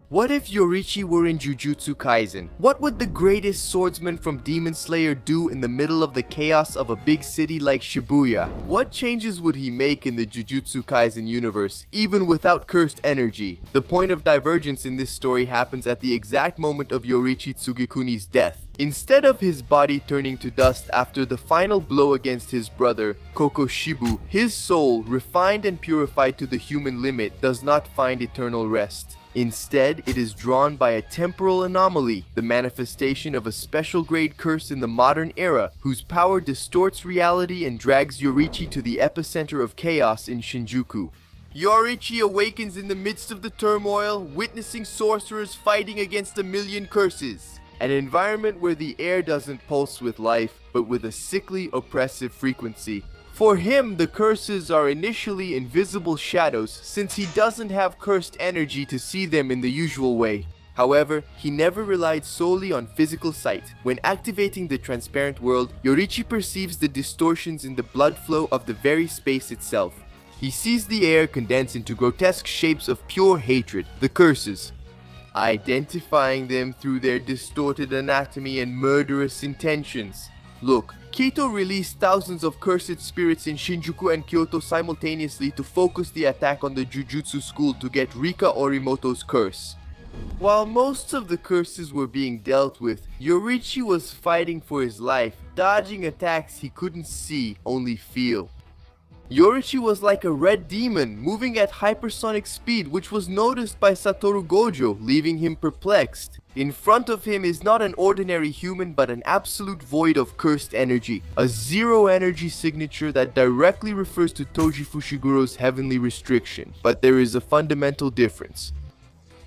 What if Yoriichi were in Jujutsu Kaisen? What would the greatest swordsman from Demon Slayer do in the middle of the chaos of a big city like Shibuya? What changes would he make in the Jujutsu Kaisen universe, even without cursed energy? The point of divergence in this story happens at the exact moment of Yoriichi Tsugekuni's death. Instead of his body turning to dust after the final blow against his brother, Kokoshibu, his soul, refined and purified to the human limit, does not find eternal rest. Instead, it is drawn by a temporal anomaly, the manifestation of a special grade curse in the modern era, whose power distorts reality and drags Yoriichi to the epicenter of chaos in Shinjuku. Yoriichi awakens in the midst of the turmoil, witnessing sorcerers fighting against a million curses. An environment where the air doesn't pulse with life, but with a sickly, oppressive frequency. For him, the curses are initially invisible shadows, since he doesn't have cursed energy to see them in the usual way. However, he never relied solely on physical sight. When activating the transparent world, Yoriichi perceives the distortions in the blood flow of the very space itself. He sees the air condense into grotesque shapes of pure hatred, the curses, identifying them through their distorted anatomy and murderous intentions. Look, Kito released thousands of cursed spirits in Shinjuku and Kyoto simultaneously to focus the attack on the Jujutsu school to get Rika Orimoto's curse. While most of the curses were being dealt with, Yoriichi was fighting for his life, dodging attacks he couldn't see, only feel. Yoriichi was like a red demon, moving at hypersonic speed, which was noticed by Satoru Gojo, leaving him perplexed. In front of him is not an ordinary human, but an absolute void of cursed energy, a zero energy signature that directly refers to Toji Fushiguro's heavenly restriction. But there is a fundamental difference.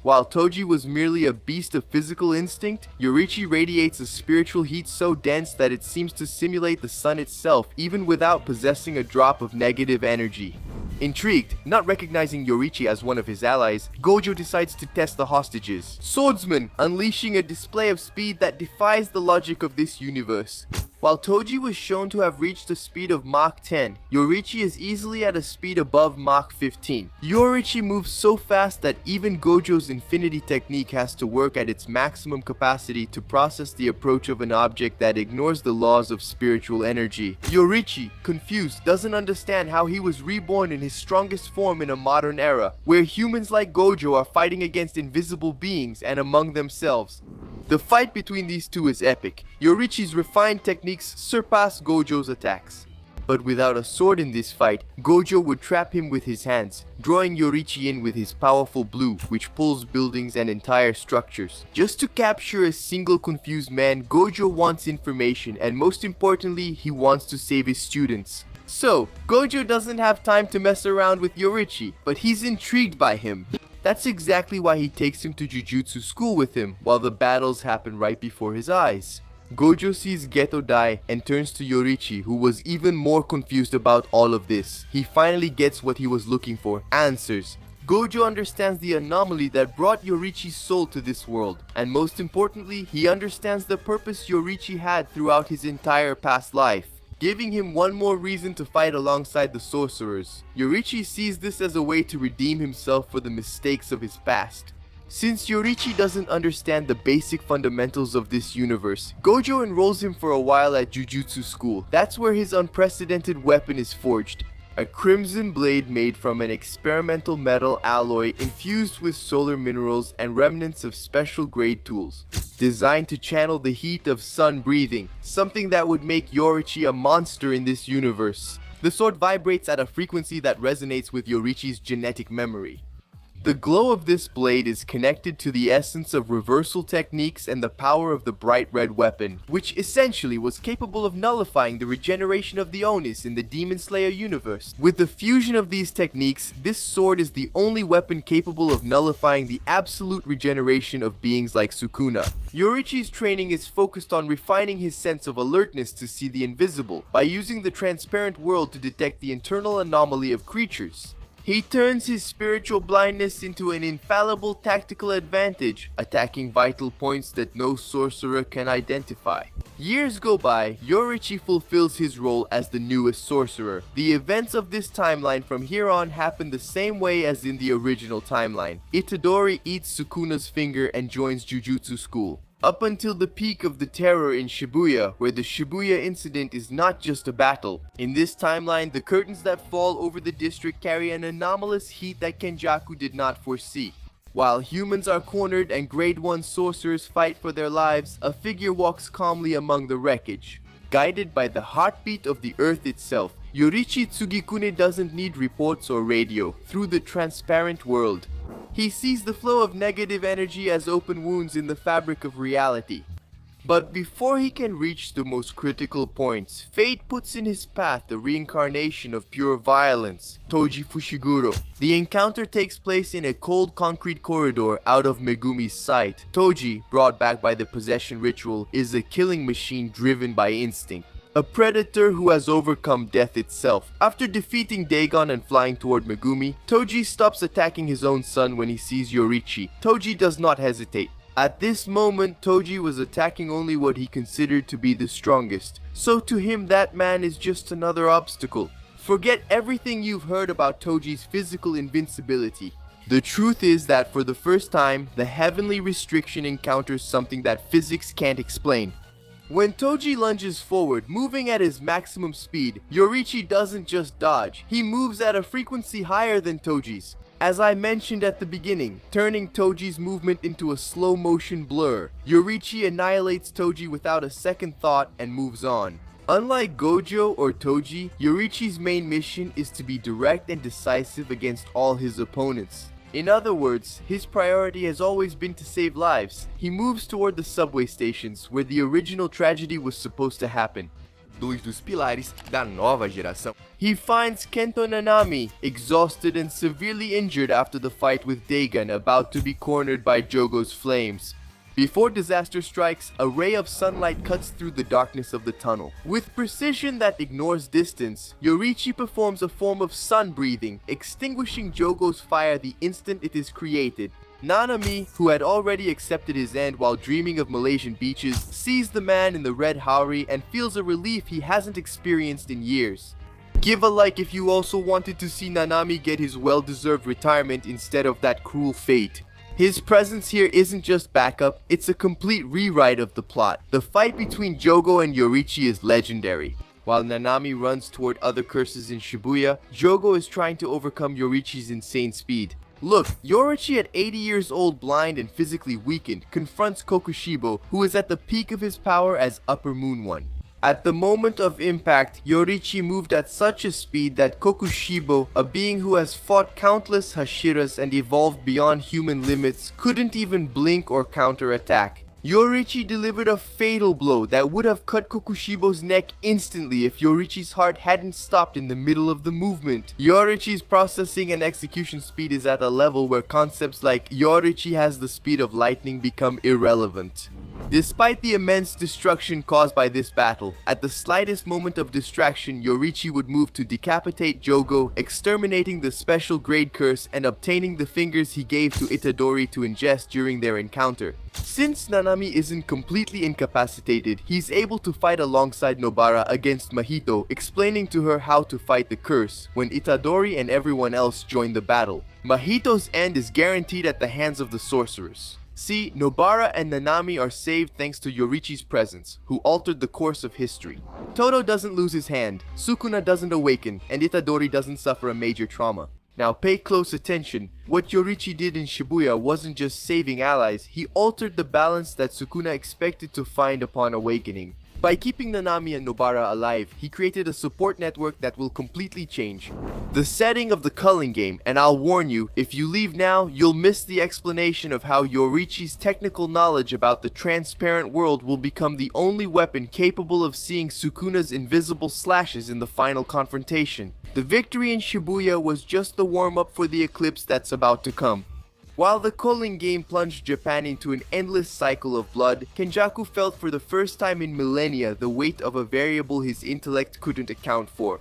While Toji was merely a beast of physical instinct, Yoriichi radiates a spiritual heat so dense that it seems to simulate the sun itself, even without possessing a drop of negative energy. Intrigued, not recognizing Yoriichi as one of his allies, Gojo decides to test the hostages. Swordsman, unleashing a display of speed that defies the logic of this universe. While Toji was shown to have reached a speed of Mach 10, Yoriichi is easily at a speed above Mach 15. Yoriichi moves so fast that even Gojo's infinity technique has to work at its maximum capacity to process the approach of an object that ignores the laws of spiritual energy. Yoriichi, confused, doesn't understand how he was reborn in his strongest form in a modern era, where humans like Gojo are fighting against invisible beings and among themselves. The fight between these two is epic. Yoriichi's refined techniques surpass Gojo's attacks. But without a sword in this fight, Gojo would trap him with his hands, drawing Yoriichi in with his powerful blue, which pulls buildings and entire structures. Just to capture a single confused man, Gojo wants information, and most importantly, he wants to save his students. So, Gojo doesn't have time to mess around with Yoriichi, but he's intrigued by him. That's exactly why he takes him to Jujutsu school with him, while the battles happen right before his eyes. Gojo sees Geto die and turns to Yoriichi, who was even more confused about all of this. He finally gets what he was looking for, answers. Gojo understands the anomaly that brought Yoriichi's soul to this world, and most importantly, he understands the purpose Yoriichi had throughout his entire past life, giving him one more reason to fight alongside the sorcerers. Yoriichi sees this as a way to redeem himself for the mistakes of his past. Since Yoriichi doesn't understand the basic fundamentals of this universe, Gojo enrolls him for a while at Jujutsu school. That's where his unprecedented weapon is forged. A crimson blade made from an experimental metal alloy infused with solar minerals and remnants of special grade tools, designed to channel the heat of sun breathing, something that would make Yoriichi a monster in this universe. The sword vibrates at a frequency that resonates with Yoriichi's genetic memory. The glow of this blade is connected to the essence of reversal techniques and the power of the bright red weapon, which essentially was capable of nullifying the regeneration of the Onis in the Demon Slayer universe. With the fusion of these techniques, this sword is the only weapon capable of nullifying the absolute regeneration of beings like Sukuna. Yoriichi's training is focused on refining his sense of alertness to see the invisible, by using the transparent world to detect the internal anomaly of creatures. He turns his spiritual blindness into an infallible tactical advantage, attacking vital points that no sorcerer can identify. Years go by, Yorichi fulfills his role as the newest sorcerer. The events of this timeline from here on happen the same way as in the original timeline. Itadori eats Sukuna's finger and joins Jujutsu school. Up until the peak of the terror in Shibuya, where the Shibuya incident is not just a battle. In this timeline, the curtains that fall over the district carry an anomalous heat that Kenjaku did not foresee. While humans are cornered and grade 1 sorcerers fight for their lives, a figure walks calmly among the wreckage. Guided by the heartbeat of the earth itself, Yoriichi Tsugikune doesn't need reports or radio. Through the transparent world, he sees the flow of negative energy as open wounds in the fabric of reality. But before he can reach the most critical points, fate puts in his path the reincarnation of pure violence, Toji Fushiguro. The encounter takes place in a cold concrete corridor out of Megumi's sight. Toji, brought back by the possession ritual, is a killing machine driven by instinct. A predator who has overcome death itself. After defeating Dagon and flying toward Megumi, Toji stops attacking his own son when he sees Yoriichi. Toji does not hesitate. At this moment, Toji was attacking only what he considered to be the strongest. So to him, that man is just another obstacle. Forget everything you've heard about Toji's physical invincibility. The truth is that for the first time, the heavenly restriction encounters something that physics can't explain. When Toji lunges forward, moving at his maximum speed, Yoriichi doesn't just dodge, he moves at a frequency higher than Toji's. As I mentioned at the beginning, turning Toji's movement into a slow motion blur, Yoriichi annihilates Toji without a second thought and moves on. Unlike Gojo or Toji, Yoriichi's main mission is to be direct and decisive against all his opponents. In other words, his priority has always been to save lives. He moves toward the subway stations, where the original tragedy was supposed to happen. Dois dos pilares da nova geração. He finds Kento Nanami, exhausted and severely injured after the fight with Dagon, about to be cornered by Jogo's flames. Before disaster strikes, a ray of sunlight cuts through the darkness of the tunnel. With precision that ignores distance, Yoriichi performs a form of sun breathing, extinguishing Jogo's fire the instant it is created. Nanami, who had already accepted his end while dreaming of Malaysian beaches, sees the man in the red haori and feels a relief he hasn't experienced in years. Give a like if you also wanted to see Nanami get his well-deserved retirement instead of that cruel fate. His presence here isn't just backup, it's a complete rewrite of the plot. The fight between Jogo and Yoriichi is legendary. While Nanami runs toward other curses in Shibuya, Jogo is trying to overcome Yoriichi's insane speed. Look, Yoriichi at 80 years old, blind and physically weakened, confronts Kokushibo, who is at the peak of his power as Upper Moon One. At the moment of impact, Yoriichi moved at such a speed that Kokushibo, a being who has fought countless Hashiras and evolved beyond human limits, couldn't even blink or counterattack. Yoriichi delivered a fatal blow that would have cut Kokushibo's neck instantly if Yoriichi's heart hadn't stopped in the middle of the movement. Yoriichi's processing and execution speed is at a level where concepts like Yoriichi has the speed of lightning become irrelevant. Despite the immense destruction caused by this battle, at the slightest moment of distraction, Yoriichi would move to decapitate Jogo, exterminating the special grade curse and obtaining the fingers he gave to Itadori to ingest during their encounter. Since Nanami isn't completely incapacitated, he's able to fight alongside Nobara against Mahito, explaining to her how to fight the curse, when Itadori and everyone else join the battle. Mahito's end is guaranteed at the hands of the sorcerers. See, Nobara and Nanami are saved thanks to Yoriichi's presence, who altered the course of history. Todo doesn't lose his hand, Sukuna doesn't awaken, and Itadori doesn't suffer a major trauma. Now pay close attention. What Yoriichi did in Shibuya wasn't just saving allies, he altered the balance that Sukuna expected to find upon awakening. By keeping Nanami and Nobara alive, he created a support network that will completely change the setting of the Culling game, and I'll warn you, if you leave now, you'll miss the explanation of how Yoriichi's technical knowledge about the transparent world will become the only weapon capable of seeing Sukuna's invisible slashes in the final confrontation. The victory in Shibuya was just the warm-up for the eclipse that's about to come. While the Culling game plunged Japan into an endless cycle of blood, Kenjaku felt for the first time in millennia the weight of a variable his intellect couldn't account for.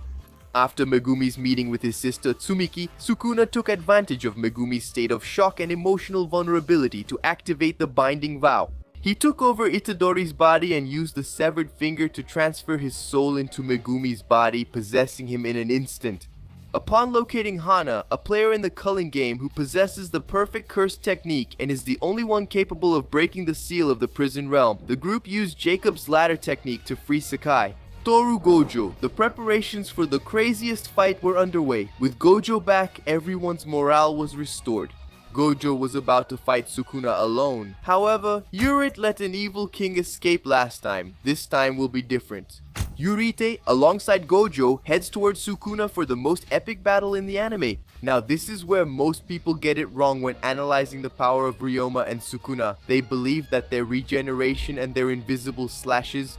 After Megumi's meeting with his sister Tsumiki, Sukuna took advantage of Megumi's state of shock and emotional vulnerability to activate the binding vow. He took over Itadori's body and used the severed finger to transfer his soul into Megumi's body, possessing him in an instant. Upon locating Hana, a player in the Culling game who possesses the perfect curse technique and is the only one capable of breaking the seal of the prison realm, the group used Jacob's ladder technique to free Sakai. Toru Gojo, the preparations for the craziest fight were underway. With Gojo back, everyone's morale was restored. Gojo was about to fight Sukuna alone. However, Yoriichi let an evil king escape last time. This time will be different. Yoriichi, alongside Gojo, heads towards Sukuna for the most epic battle in the anime. Now this is where most people get it wrong when analyzing the power of Ryoma and Sukuna. They believe that their regeneration and their invisible slashes.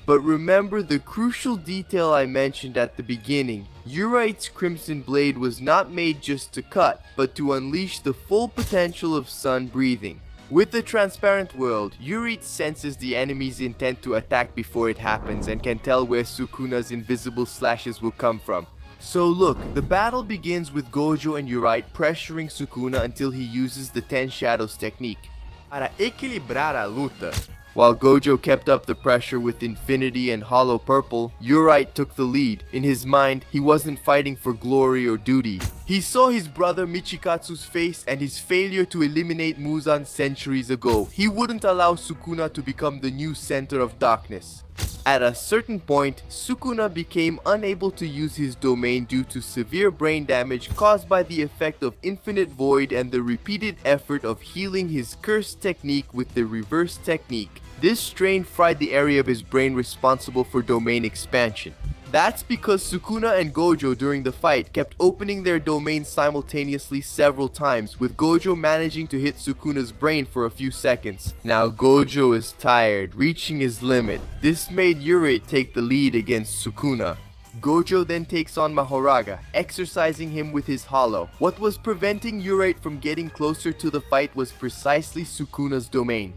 But remember the crucial detail I mentioned at the beginning. Yoriichi's Crimson Blade was not made just to cut, but to unleash the full potential of sun breathing. With the transparent world, Yoriichi senses the enemy's intent to attack before it happens and can tell where Sukuna's invisible slashes will come from. So look, the battle begins with Gojo and Yoriichi pressuring Sukuna until he uses the 10 Shadows technique. Para equilibrar a luta, While Gojo kept up the pressure with Infinity and Hollow Purple, Yoriichi took the lead. In his mind, he wasn't fighting for glory or duty. He saw his brother Michikatsu's face and his failure to eliminate Muzan centuries ago. He wouldn't allow Sukuna to become the new center of darkness. At a certain point, Sukuna became unable to use his domain due to severe brain damage caused by the effect of Infinite Void and the repeated effort of healing his cursed technique with the reverse technique. This strain fried the area of his brain responsible for domain expansion. That's because Sukuna and Gojo during the fight kept opening their domains simultaneously several times, with Gojo managing to hit Sukuna's brain for a few seconds. Now Gojo is tired, reaching his limit. This made Yoriichi take the lead against Sukuna. Gojo then takes on Mahoraga, exercising him with his hollow. What was preventing Yoriichi from getting closer to the fight was precisely Sukuna's domain.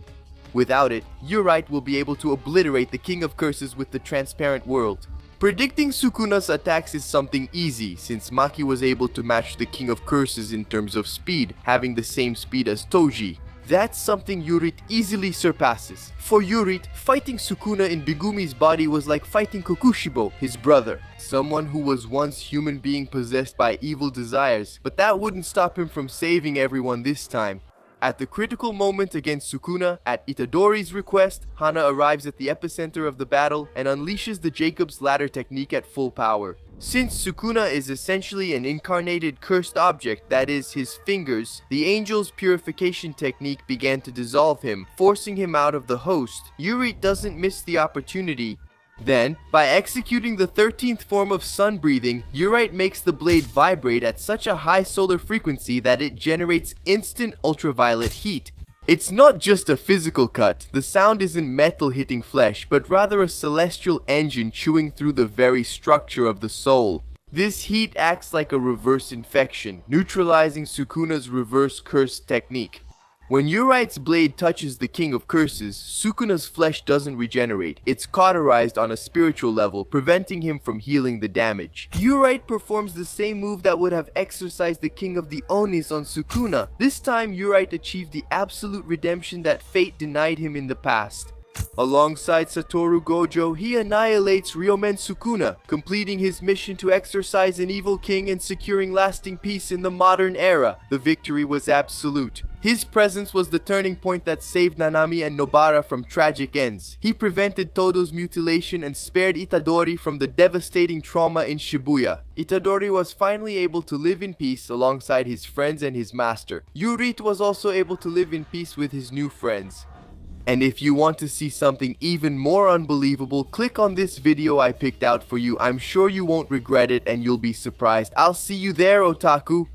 Without it, Yoriichi will be able to obliterate the King of Curses with the transparent world. Predicting Sukuna's attacks is something easy, since Maki was able to match the King of Curses in terms of speed, having the same speed as Toji. That's something Yoriichi easily surpasses. For Yoriichi, fighting Sukuna in Megumi's body was like fighting Kokushibo, his brother, someone who was once human being possessed by evil desires, but that wouldn't stop him from saving everyone this time. At the critical moment against Sukuna, at Itadori's request, Hana arrives at the epicenter of the battle and unleashes the Jacob's Ladder technique at full power. Since Sukuna is essentially an incarnated cursed object, that is, his fingers, the angel's purification technique began to dissolve him, forcing him out of the host. Yoriichi doesn't miss the opportunity. Then, by executing the 13th form of sun breathing, Yoriichi makes the blade vibrate at such a high solar frequency that it generates instant ultraviolet heat. It's not just a physical cut, the sound isn't metal hitting flesh, but rather a celestial engine chewing through the very structure of the soul. This heat acts like a reverse infection, neutralizing Sukuna's reverse curse technique. When Yoriichi's blade touches the King of Curses, Sukuna's flesh doesn't regenerate. It's cauterized on a spiritual level, preventing him from healing the damage. Yoriichi performs the same move that would have exorcised the King of the Onis on Sukuna. This time, Yoriichi achieved the absolute redemption that fate denied him in the past. Alongside Satoru Gojo, he annihilates Ryomen Sukuna, completing his mission to exorcise an evil king and securing lasting peace in the modern era. The victory was absolute. His presence was the turning point that saved Nanami and Nobara from tragic ends. He prevented Todo's mutilation and spared Itadori from the devastating trauma in Shibuya. Itadori was finally able to live in peace alongside his friends and his master. Yoriichi was also able to live in peace with his new friends. And if you want to see something even more unbelievable, click on this video I picked out for you. I'm sure you won't regret it and you'll be surprised. I'll see you there, otaku!